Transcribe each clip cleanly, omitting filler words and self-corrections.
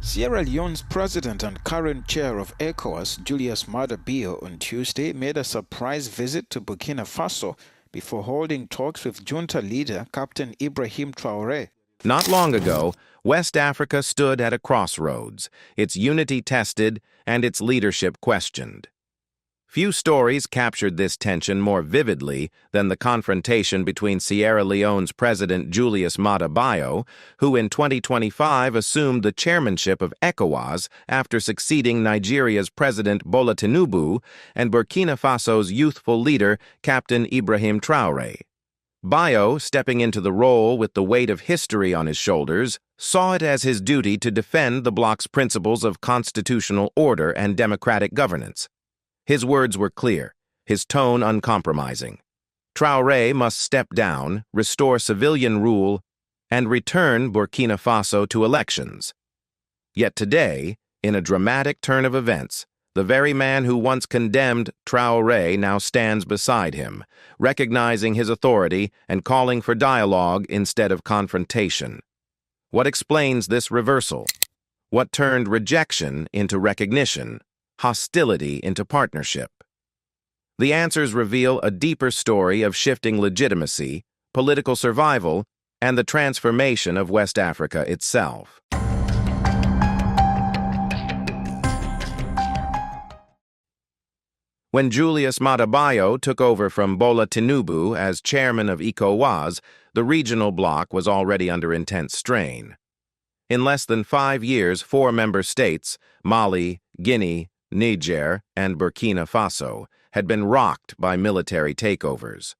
Sierra Leone's president and current chair of ECOWAS, Julius Maada Bio, on Tuesday made a surprise visit to Burkina Faso before holding talks with junta leader Captain Ibrahim Traoré. Not long ago, West Africa stood at a crossroads, its unity tested and its leadership questioned. Few stories captured this tension more vividly than the confrontation between Sierra Leone's President Julius Maada Bio, who in 2025 assumed the chairmanship of ECOWAS after succeeding Nigeria's President Bola Tinubu, and Burkina Faso's youthful leader Captain Ibrahim Traoré. Bio, stepping into the role with the weight of history on his shoulders, saw it as his duty to defend the bloc's principles of constitutional order and democratic governance. His words were clear, his tone uncompromising. Traoré must step down, restore civilian rule, and return Burkina Faso to elections. Yet today, in a dramatic turn of events, the very man who once condemned Traoré now stands beside him, recognizing his authority and calling for dialogue instead of confrontation. What explains this reversal? What turned rejection into recognition? Hostility into partnership? The answers reveal a deeper story of shifting legitimacy, political survival, and the transformation of West Africa itself. When Julius Maada Bio took over from Bola Tinubu as chairman of ECOWAS, the regional bloc was already under intense strain. In less than 5 years, 4 member states, Mali, Guinea, Niger, and Burkina Faso, had been rocked by military takeovers.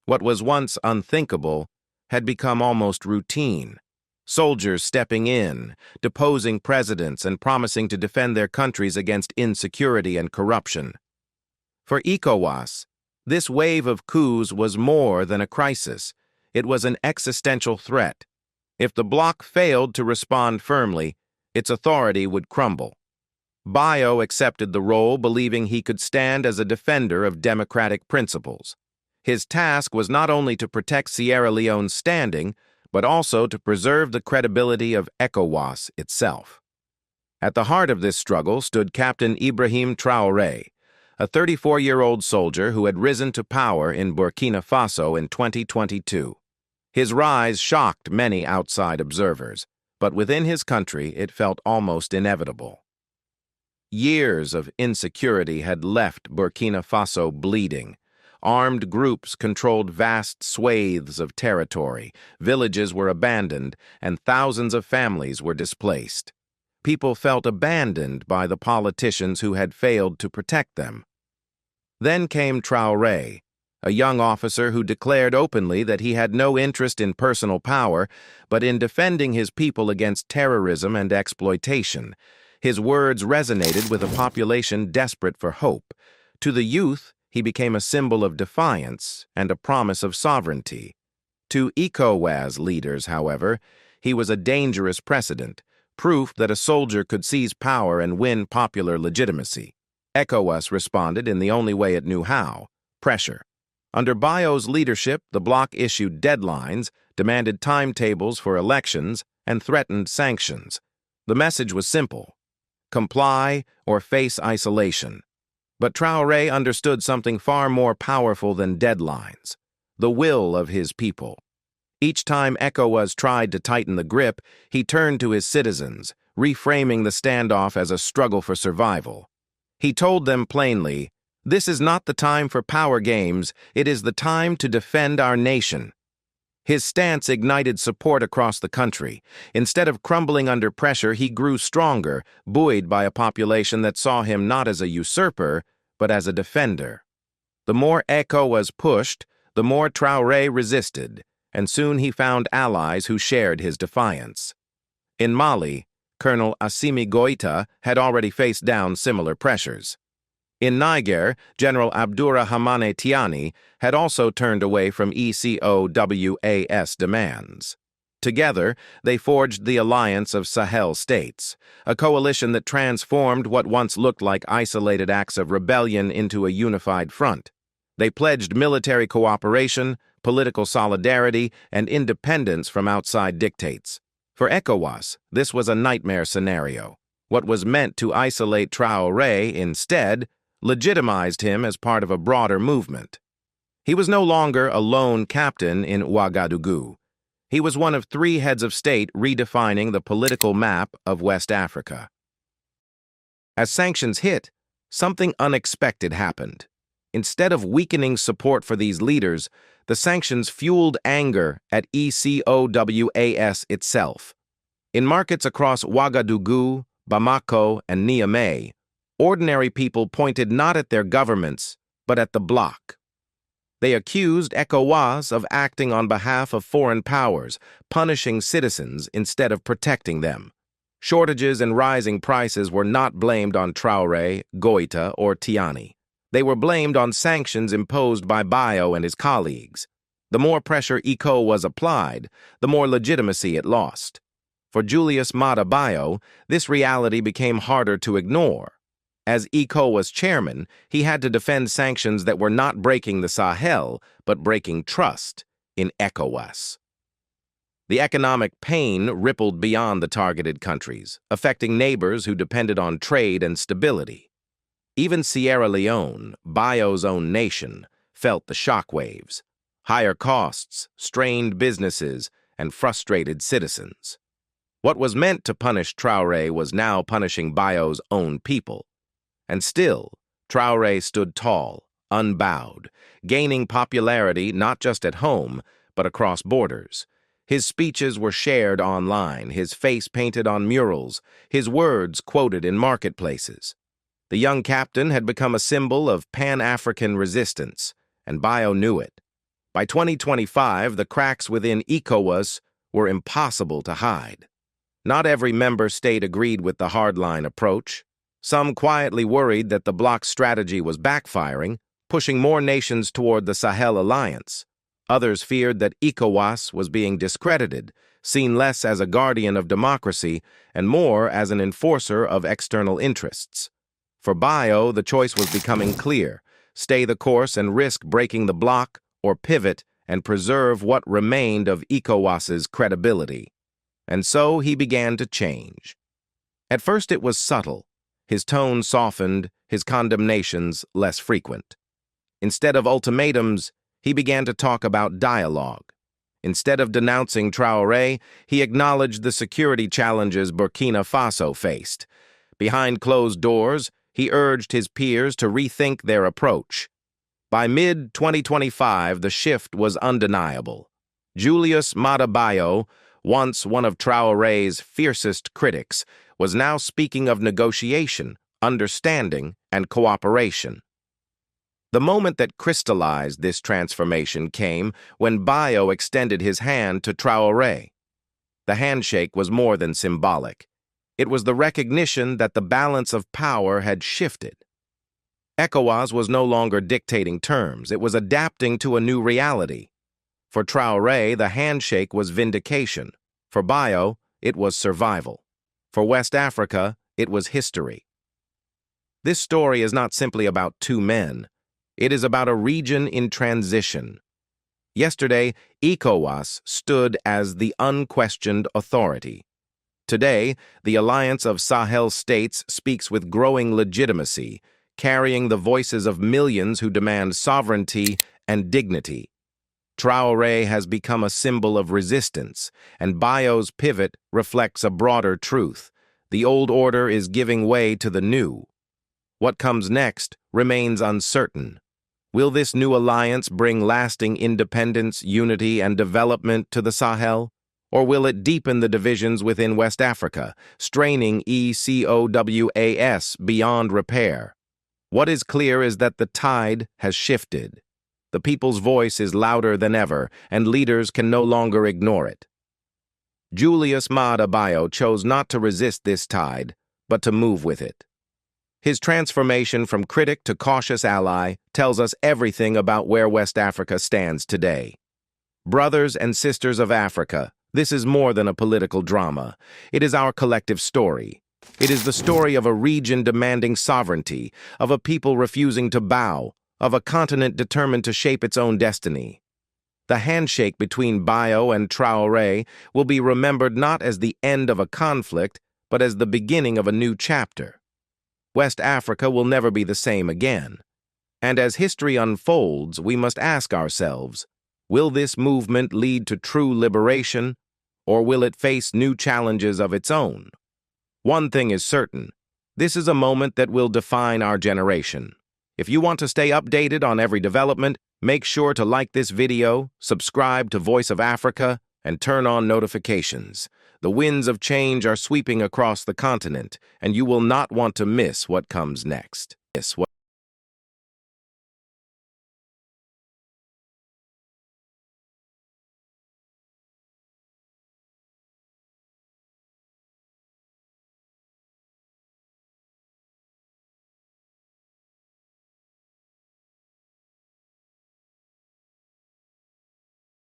What was once unthinkable had become almost routine. Soldiers stepping in, deposing presidents, and promising to defend their countries against insecurity and corruption. For ECOWAS, this wave of coups was more than a crisis. It was an existential threat. If the bloc failed to respond firmly, its authority would crumble. Bio accepted the role, believing he could stand as a defender of democratic principles. His task was not only to protect Sierra Leone's standing, but also to preserve the credibility of ECOWAS itself. At the heart of this struggle stood Captain Ibrahim Traoré, a 34-year-old soldier who had risen to power in Burkina Faso in 2022. His rise shocked many outside observers, but within his country it felt almost inevitable. Years of insecurity had left Burkina Faso bleeding. Armed groups controlled vast swathes of territory, villages were abandoned, and thousands of families were displaced. People felt abandoned by the politicians who had failed to protect them. Then came Traoré, a young officer who declared openly that he had no interest in personal power, but in defending his people against terrorism and exploitation. His words resonated with a population desperate for hope. To the youth, he became a symbol of defiance and a promise of sovereignty. To ECOWAS leaders, however, he was a dangerous precedent, proof that a soldier could seize power and win popular legitimacy. ECOWAS responded in the only way it knew how: pressure. Under Bio's leadership, the bloc issued deadlines, demanded timetables for elections, and threatened sanctions. The message was simple: comply or face isolation. But Traoré understood something far more powerful than deadlines: the will of his people. Each time ECOWAS tried to tighten the grip, he turned to his citizens, reframing the standoff as a struggle for survival. He told them plainly, "This is not the time for power games, it is the time to defend our nation." His stance ignited support across the country. Instead of crumbling under pressure, he grew stronger, buoyed by a population that saw him not as a usurper, but as a defender. The more ECOWAS pushed, the more Traoré resisted, and soon he found allies who shared his defiance. In Mali, Colonel Assimi Goïta had already faced down similar pressures. In Niger, General Abdourahmane Tiani had also turned away from ECOWAS demands. Together, they forged the Alliance of Sahel States, a coalition that transformed what once looked like isolated acts of rebellion into a unified front. They pledged military cooperation, political solidarity, and independence from outside dictates. For ECOWAS, this was a nightmare scenario. What was meant to isolate Traoré instead legitimized him as part of a broader movement. He was no longer a lone captain in Ouagadougou. He was one of three heads of state redefining the political map of West Africa. As sanctions hit, something unexpected happened. Instead of weakening support for these leaders, the sanctions fueled anger at ECOWAS itself. In markets across Ouagadougou, Bamako, and Niamey, ordinary people pointed not at their governments, but at the bloc. They accused ECOWAS of acting on behalf of foreign powers, punishing citizens instead of protecting them. Shortages and rising prices were not blamed on Traoré, Goïta, or Tiani. They were blamed on sanctions imposed by Bio and his colleagues. The more pressure ECOWAS applied, the more legitimacy it lost. For Julius Maada Bio, this reality became harder to ignore. As ECOWAS chairman, he had to defend sanctions that were not breaking the Sahel, but breaking trust in ECOWAS. The economic pain rippled beyond the targeted countries, affecting neighbors who depended on trade and stability. Even Sierra Leone, Bio's own nation, felt the shockwaves: higher costs, strained businesses, and frustrated citizens. What was meant to punish Traoré was now punishing Bio's own people. And still, Traoré stood tall, unbowed, gaining popularity not just at home, but across borders. His speeches were shared online, his face painted on murals, his words quoted in marketplaces. The young captain had become a symbol of Pan-African resistance, and Bio knew it. By 2025, the cracks within ECOWAS were impossible to hide. Not every member state agreed with the hardline approach. Some quietly worried that the bloc's strategy was backfiring, pushing more nations toward the Sahel Alliance. Others feared that ECOWAS was being discredited, seen less as a guardian of democracy and more as an enforcer of external interests. For Bio, the choice was becoming clear: stay the course and risk breaking the bloc, or pivot and preserve what remained of ECOWAS's credibility. And so he began to change. At first it was subtle. His tone softened, his condemnations less frequent. Instead of ultimatums, he began to talk about dialogue. Instead of denouncing Traoré, he acknowledged the security challenges Burkina Faso faced. Behind closed doors, he urged his peers to rethink their approach. By mid-2025, the shift was undeniable. Julius Maada Bio, once one of Traoré's fiercest critics, was now speaking of negotiation, understanding, and cooperation. The moment that crystallized this transformation came when Bio extended his hand to Traoré. The handshake was more than symbolic. It was the recognition that the balance of power had shifted. ECOWAS was no longer dictating terms. It was adapting to a new reality. For Traoré, the handshake was vindication. For Bio, it was survival. For West Africa, it was history. This story is not simply about two men. It is about a region in transition. Yesterday, ECOWAS stood as the unquestioned authority. Today, the Alliance of Sahel States speaks with growing legitimacy, carrying the voices of millions who demand sovereignty and dignity. Traoré has become a symbol of resistance, and Bio's pivot reflects a broader truth. The old order is giving way to the new. What comes next remains uncertain. Will this new alliance bring lasting independence, unity, and development to the Sahel? Or will it deepen the divisions within West Africa, straining ECOWAS beyond repair? What is clear is that the tide has shifted. The people's voice is louder than ever, and leaders can no longer ignore it. Julius Maada Bio chose not to resist this tide, but to move with it. His transformation from critic to cautious ally tells us everything about where West Africa stands today. Brothers and sisters of Africa, this is more than a political drama. It is our collective story. It is the story of a region demanding sovereignty, of a people refusing to bow, of a continent determined to shape its own destiny. The handshake between Bio and Traoré will be remembered not as the end of a conflict, but as the beginning of a new chapter. West Africa will never be the same again. And as history unfolds, we must ask ourselves, will this movement lead to true liberation, or will it face new challenges of its own? One thing is certain, this is a moment that will define our generation. If you want to stay updated on every development, make sure to like this video, subscribe to Voice of Africa, and turn on notifications. The winds of change are sweeping across the continent, and you will not want to miss what comes next.